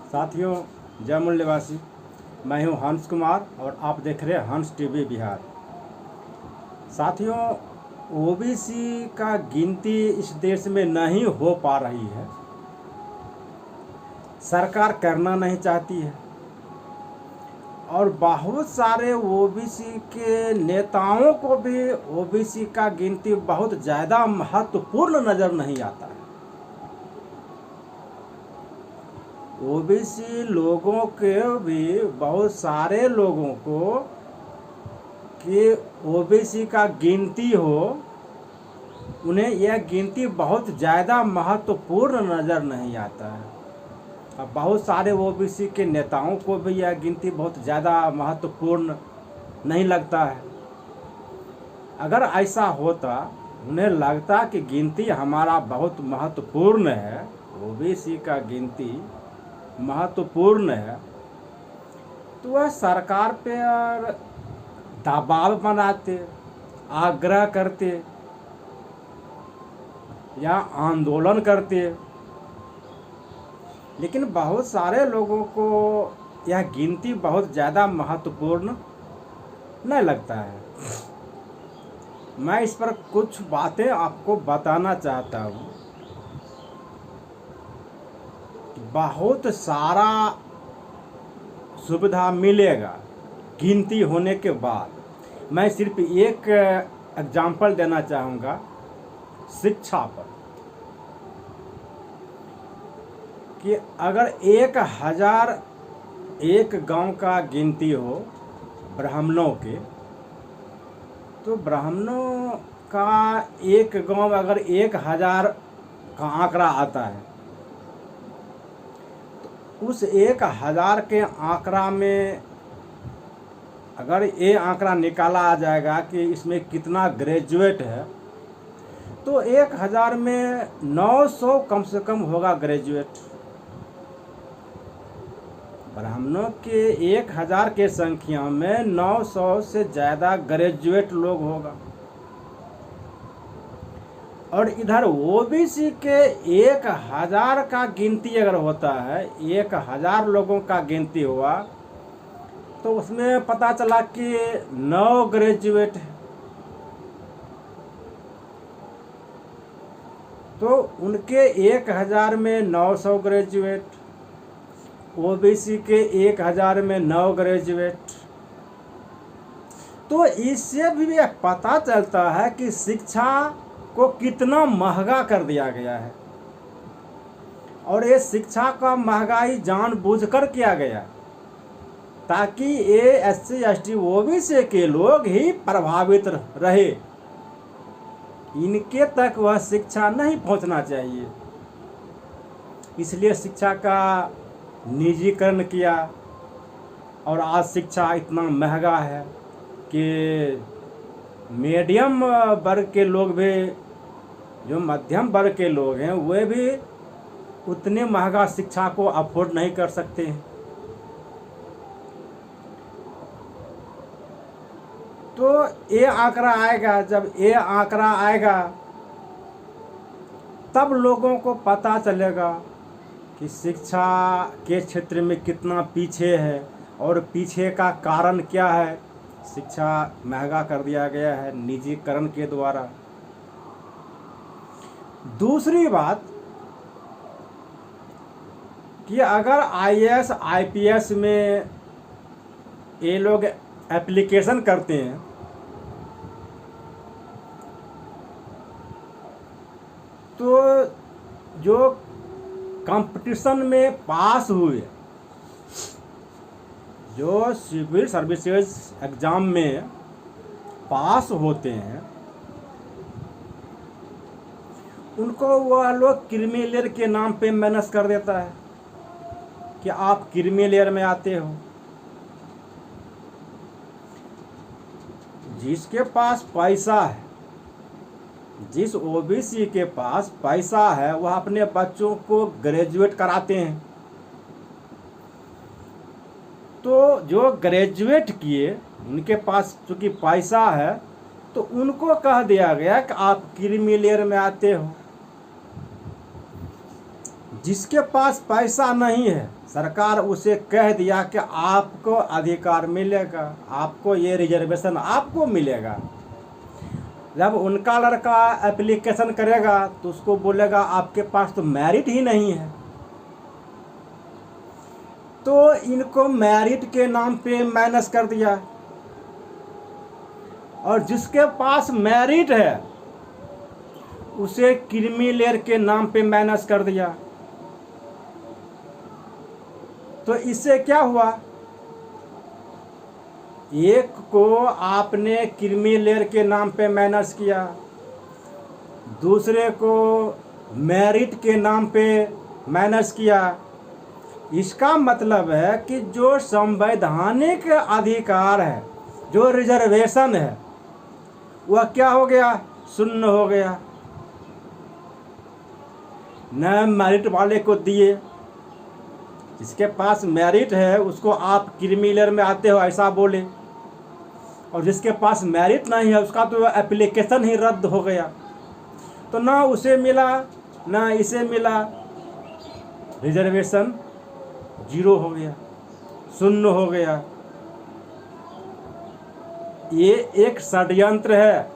साथियों, जय मूल निवासी। मैं हूं हंस कुमार और आप देख रहे हैं हंस टीवी बिहार। साथियों, ओबीसी का गिनती इस देश में नहीं हो पा रही है। सरकार करना नहीं चाहती है और बहुत सारे ओबीसी के नेताओं को भी ओबीसी का गिनती बहुत ज़्यादा महत्वपूर्ण नज़र नहीं आता है। ओबीसी लोगों के भी बहुत सारे लोगों को कि ओबीसी का गिनती हो, उन्हें यह गिनती बहुत ज़्यादा महत्वपूर्ण नज़र नहीं आता है। अब बहुत सारे ओबीसी के नेताओं को भी यह गिनती बहुत ज़्यादा महत्वपूर्ण नहीं लगता है। अगर ऐसा होता, उन्हें लगता कि गिनती हमारा बहुत महत्वपूर्ण है, ओबीसी का गिनती महत्वपूर्ण है, तो वह सरकार पर दबाव बनाते, आग्रह करते या आंदोलन करते। लेकिन बहुत सारे लोगों को यह गिनती बहुत ज़्यादा महत्वपूर्ण नहीं लगता है। मैं इस पर कुछ बातें आपको बताना चाहता हूँ। बहुत सारा सुविधा मिलेगा गिनती होने के बाद। मैं सिर्फ एक एग्जाम्पल देना चाहूँगा शिक्षा पर, कि अगर 1000 एक गांव का गिनती हो ब्राह्मणों के, तो ब्राह्मणों का एक गांव अगर 1000 का आंकड़ा आता है, तो उस 1000 के आंकड़ा में अगर ये आंकड़ा निकाला आ जाएगा कि इसमें कितना ग्रेजुएट है, तो 1000 में 900 कम से कम होगा ग्रेजुएट। ब्राह्मणों के 1000 के संख्या में 900 से ज़्यादा ग्रेजुएट लोग होगा। और इधर ओबीसी के 1000 का गिनती अगर होता है, 1000 लोगों का गिनती हुआ, तो उसमें पता चला कि 9 ग्रेजुएट है। तो उनके 1000 में 900 ग्रेजुएट, ओबीसी के 1000 में 9 ग्रेजुएट। तो इससे भी पता चलता है कि शिक्षा को कितना महंगा कर दिया गया है। और ये शिक्षा का महंगाई जानबूझकर किया गया, ताकि ये SC ST ओबीसी के लोग ही प्रभावित रहे। इनके तक वह शिक्षा नहीं पहुंचना चाहिए, इसलिए शिक्षा का निजीकरण किया। और आज शिक्षा इतना महंगा है कि मीडियम वर्ग के लोग भी, जो मध्यम वर्ग के लोग हैं, वे भी उतने महंगा शिक्षा को अफोर्ड नहीं कर सकते हैं। तो ये आंकड़ा आएगा, जब ये आंकड़ा आएगा तब लोगों को पता चलेगा कि शिक्षा के क्षेत्र में कितना पीछे है और पीछे का कारण क्या है। शिक्षा महंगा कर दिया गया है निजीकरण के द्वारा। दूसरी बात कि अगर IAS IPS में ये लोग एप्लीकेशन करते हैं, तो जो कंपटीशन में पास हुए, जो सिविल सर्विसेज एग्ज़ाम में पास होते हैं, उनको वह लोग क्रीमी लेयर के नाम पे मैनेज कर देता है कि आप क्रीमी लेयर में आते हो। जिसके पास पैसा है, जिस ओबीसी के पास पैसा है, वह अपने बच्चों को ग्रेजुएट कराते हैं। तो जो ग्रेजुएट किए, उनके पास चूँकि पैसा है, तो उनको कह दिया गया कि आप क्रीमी लेयर में आते हो। जिसके पास पैसा नहीं है, सरकार उसे कह दिया कि आपको अधिकार मिलेगा, आपको ये रिजर्वेशन आपको मिलेगा। जब उनका लड़का एप्लीकेशन करेगा तो उसको बोलेगा आपके पास तो मेरिट ही नहीं है। तो इनको मेरिट के नाम पे माइनस कर दिया, और जिसके पास मेरिट है उसे क्रीमी लेयर के नाम पे माइनस कर दिया। तो इससे क्या हुआ, एक को आपने क्रीमी लेयर के नाम पे माइनस किया, दूसरे को मेरिट के नाम पे माइनस किया। इसका मतलब है कि जो संवैधानिक अधिकार है, जो रिजर्वेशन है, वह क्या हो गया, शून्य हो गया। न मेरिट वाले को दिए, जिसके पास मेरिट है उसको आप क्रीमी लेयर में आते हो ऐसा बोले, और जिसके पास मेरिट नहीं है उसका तो एप्लीकेशन ही रद्द हो गया। तो ना उसे मिला ना इसे मिला, रिजर्वेशन जीरो हो गया, शून्य हो गया। ये एक षड्यंत्र है